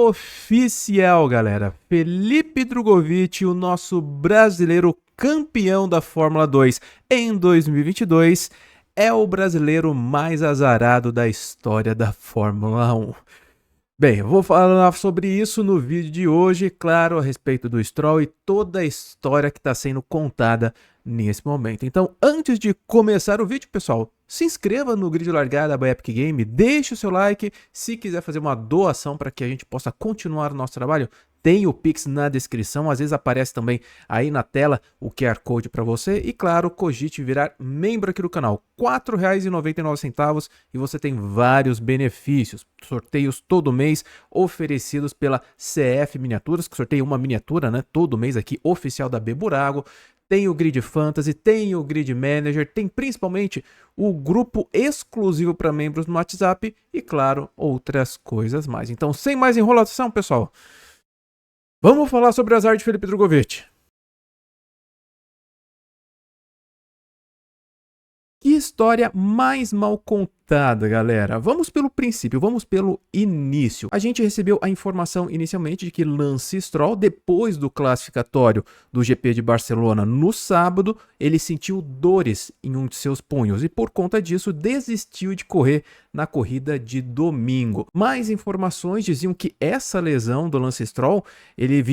oficial, galera. Felipe Drugovich, o nosso brasileiro campeão da Fórmula 2 em 2022, é o brasileiro mais azarado da história da Fórmula 1. Bem, eu vou falar sobre isso no vídeo de hoje, claro, a respeito do Stroll e toda a história que está sendo contada nesse momento. Então, antes de começar o vídeo, pessoal, se inscreva no Grid Largada by Epic Game, deixe o seu like, se quiser fazer uma doação para que a gente possa continuar o nosso trabalho, tem o Pix na descrição, às vezes aparece também aí na tela o QR Code para você e, claro, cogite virar membro aqui do canal, R$ 4,99 e você tem vários benefícios, sorteios todo mês oferecidos pela CF Miniaturas, que sorteia uma miniatura, né, todo mês aqui, oficial da Beburago. Tem o Grid Fantasy, tem o Grid Manager, tem principalmente o grupo exclusivo para membros no WhatsApp e, claro, outras coisas mais. Então, sem mais enrolação, pessoal, vamos falar sobre o azar de Felipe Drugovich. Que história mais mal contada, galera. Vamos pelo princípio, vamos pelo início. A gente recebeu a informação inicialmente de que Lance Stroll, depois do classificatório do GP de Barcelona no sábado, ele sentiu dores em um de seus punhos e por conta disso desistiu de correr na corrida de domingo. Mais informações diziam que essa lesão do Lance Stroll,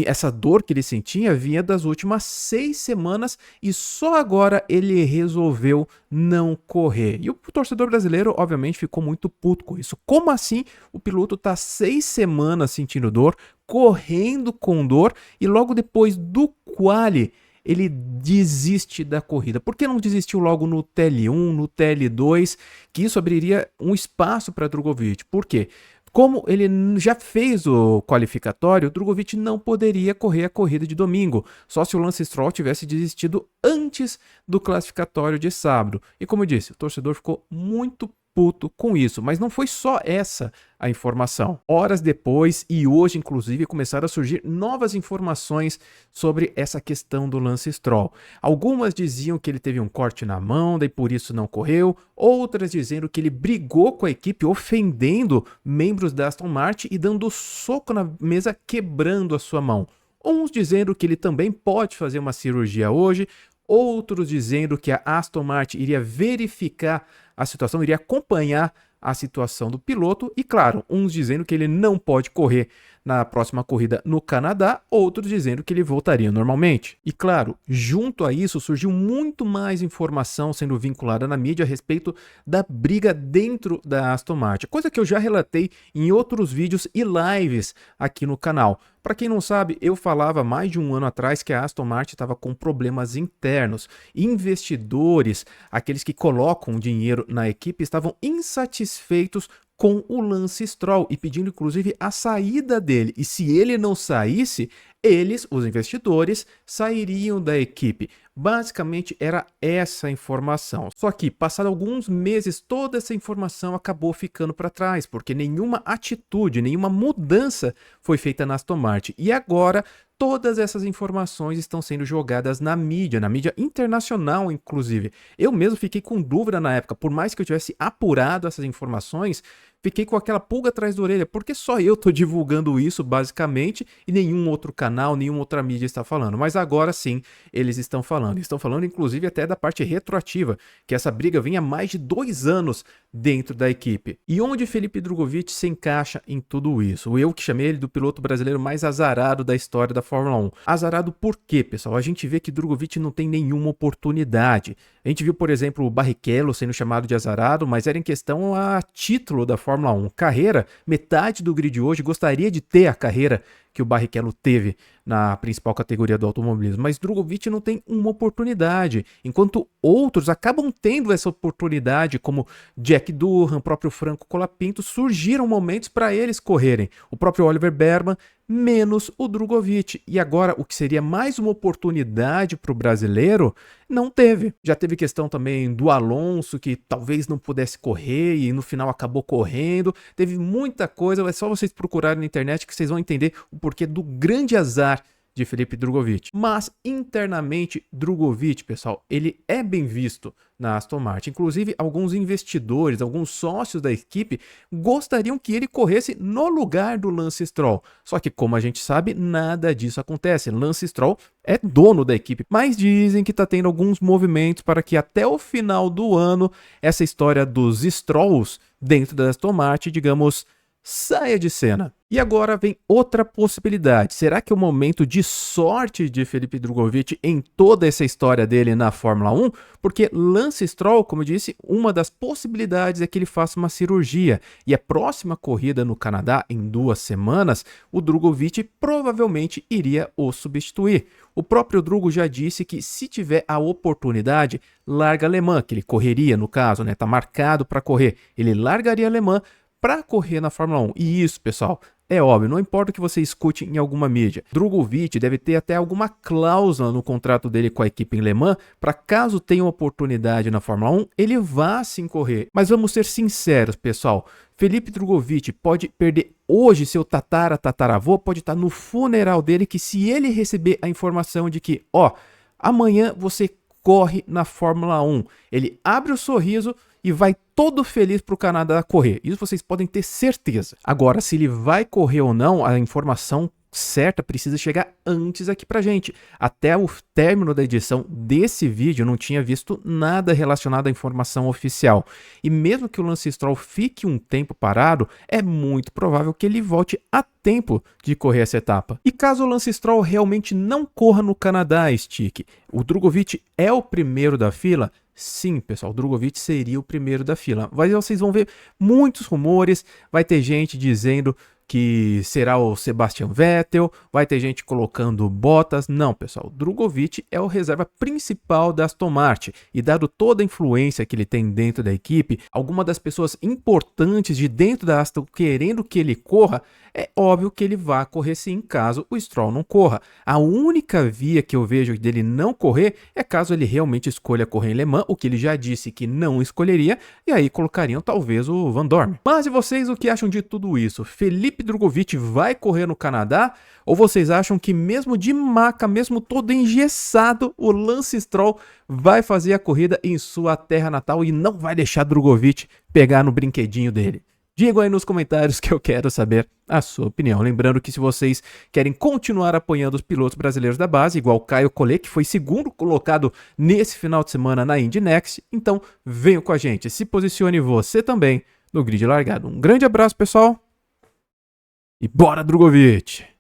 essa dor que ele sentia vinha das últimas 6 semanas e só agora ele resolveu não correr. E o torcedor brasileiro, obviamente, ficou muito puto com isso. Como assim o piloto está 6 semanas sentindo dor, correndo com dor e logo depois do quali ele desiste da corrida? Por que não desistiu logo no TL1, no TL2, que isso abriria um espaço para Drugovich? Por quê? Como ele já fez o qualificatório, o Drugovich não poderia correr a corrida de domingo, só se o Lance Stroll tivesse desistido antes do classificatório de sábado. E como eu disse, o torcedor ficou muito puto com isso, mas não foi só essa a informação. Horas depois e hoje, inclusive, começaram a surgir novas informações sobre essa questão do Lance Stroll. Algumas diziam que ele teve um corte na mão, daí por isso não correu. Outras dizendo que ele brigou com a equipe, ofendendo membros da Aston Martin e dando soco na mesa, quebrando a sua mão. Uns dizendo que ele também pode fazer uma cirurgia hoje. Outros dizendo que a Aston Martin iria verificar a situação, iria acompanhar a situação do piloto e, claro, uns dizendo que ele não pode correr na próxima corrida no Canadá, outros dizendo que ele voltaria normalmente. E, claro, junto a isso surgiu muito mais informação sendo vinculada na mídia a respeito da briga dentro da Aston Martin, coisa que eu já relatei em outros vídeos e lives aqui no canal. Para quem não sabe, eu falava mais de um ano atrás que a Aston Martin estava com problemas internos. Investidores, aqueles que colocam dinheiro na equipe, estavam insatisfeitos com o Lance Stroll e pedindo inclusive a saída dele. E se ele não saísse, eles, os investidores, sairiam da equipe. Basicamente era essa a informação. Só que, passado alguns meses, toda essa informação acabou ficando para trás, porque nenhuma atitude, nenhuma mudança foi feita na Aston Martin. E agora, todas essas informações estão sendo jogadas na mídia internacional, inclusive. Eu mesmo fiquei com dúvida na época, por mais que eu tivesse apurado essas informações, fiquei com aquela pulga atrás da orelha, porque só eu estou divulgando isso, basicamente, e nenhum outro canal, nenhuma outra mídia está falando. Mas agora sim, eles estão falando. Estão falando, inclusive, até da parte retroativa, que essa briga vem há mais de 2 anos dentro da equipe. E onde Felipe Drugovich se encaixa em tudo isso? Eu que chamei ele do piloto brasileiro mais azarado da história da Fórmula 1. Azarado por quê, pessoal? A gente vê que Drugovich não tem nenhuma oportunidade. A gente viu, por exemplo, o Barrichello sendo chamado de azarado, mas era em questão a título da Fórmula 1. Carreira, metade do grid hoje gostaria de ter a carreira que o Barrichello teve na principal categoria do automobilismo, mas Drugovich não tem uma oportunidade, enquanto outros acabam tendo essa oportunidade, como Jack Durham, próprio Franco Colapinto, surgiram momentos para eles correrem, o próprio Oliver Berman, menos o Drugovich. E agora, o que seria mais uma oportunidade para o brasileiro, não teve. Já teve questão também do Alonso, que talvez não pudesse correr e no final acabou correndo. Teve muita coisa, é só vocês procurarem na internet que vocês vão entender o porquê do grande azar de Felipe Drugovich. Mas internamente, Drugovich, pessoal, ele é bem visto na Aston Martin. Inclusive, alguns investidores, alguns sócios da equipe gostariam que ele corresse no lugar do Lance Stroll. Só que, como a gente sabe, nada disso acontece. Lance Stroll é dono da equipe, mas dizem que está tendo alguns movimentos para que até o final do ano essa história dos Strolls dentro da Aston Martin, digamos, saia de cena. E agora vem outra possibilidade. Será que é o momento de sorte de Felipe Drugovich em toda essa história dele na Fórmula 1? Porque Lance Stroll, como eu disse, uma das possibilidades é que ele faça uma cirurgia. E a próxima corrida no Canadá, em 2 semanas, o Drugovich provavelmente iria o substituir. O próprio Drugo já disse que se tiver a oportunidade, larga Le Mans, que ele correria no caso, né? Tá marcado para correr. Ele largaria Le Mans para correr na Fórmula 1. E isso, pessoal, é óbvio, não importa o que você escute em alguma mídia. Drugovich deve ter até alguma cláusula no contrato dele com a equipe em Le Mans para caso tenha uma oportunidade na Fórmula 1, ele vá sim correr. Mas vamos ser sinceros, pessoal. Felipe Drugovich pode perder hoje seu tataravô, pode estar no funeral dele, que se ele receber a informação de que, amanhã você corre na Fórmula 1, ele abre o sorriso e vai todo feliz para o Canadá correr. Isso vocês podem ter certeza. Agora, se ele vai correr ou não, a informação certa precisa chegar antes aqui pra gente. Até o término da edição desse vídeo eu não tinha visto nada relacionado à informação oficial. E mesmo que o Lance Stroll fique um tempo parado, é muito provável que ele volte a tempo de correr essa etapa. E caso o Lance Stroll realmente não corra no Canadá, Stick, o Drugovich é o primeiro da fila? Sim, pessoal, o Drugovich seria o primeiro da fila. Mas vocês vão ver muitos rumores, vai ter gente dizendo que será o Sebastian Vettel, vai ter gente colocando Bottas. Não, pessoal, Drugovich é o reserva principal da Aston Martin e dado toda a influência que ele tem dentro da equipe, algumas das pessoas importantes de dentro da Aston querendo que ele corra, é óbvio que ele vai correr sim caso o Stroll não corra. A única via que eu vejo dele não correr é caso ele realmente escolha correr em Le Mans, o que ele já disse que não escolheria, e aí colocariam talvez o Van Dorn. Mas e vocês, o que acham de tudo isso? Felipe Drugovich vai correr no Canadá? Ou vocês acham que mesmo de maca, mesmo todo engessado, o Lance Stroll vai fazer a corrida em sua terra natal e não vai deixar Drugovich pegar no brinquedinho dele? Digam aí nos comentários que eu quero saber a sua opinião. Lembrando que se vocês querem continuar apoiando os pilotos brasileiros da base, igual Caio Collet, que foi segundo colocado nesse final de semana na Indy Next, então venham com a gente, se posicione você também no grid largado. Um grande abraço, pessoal, e bora Drugovich!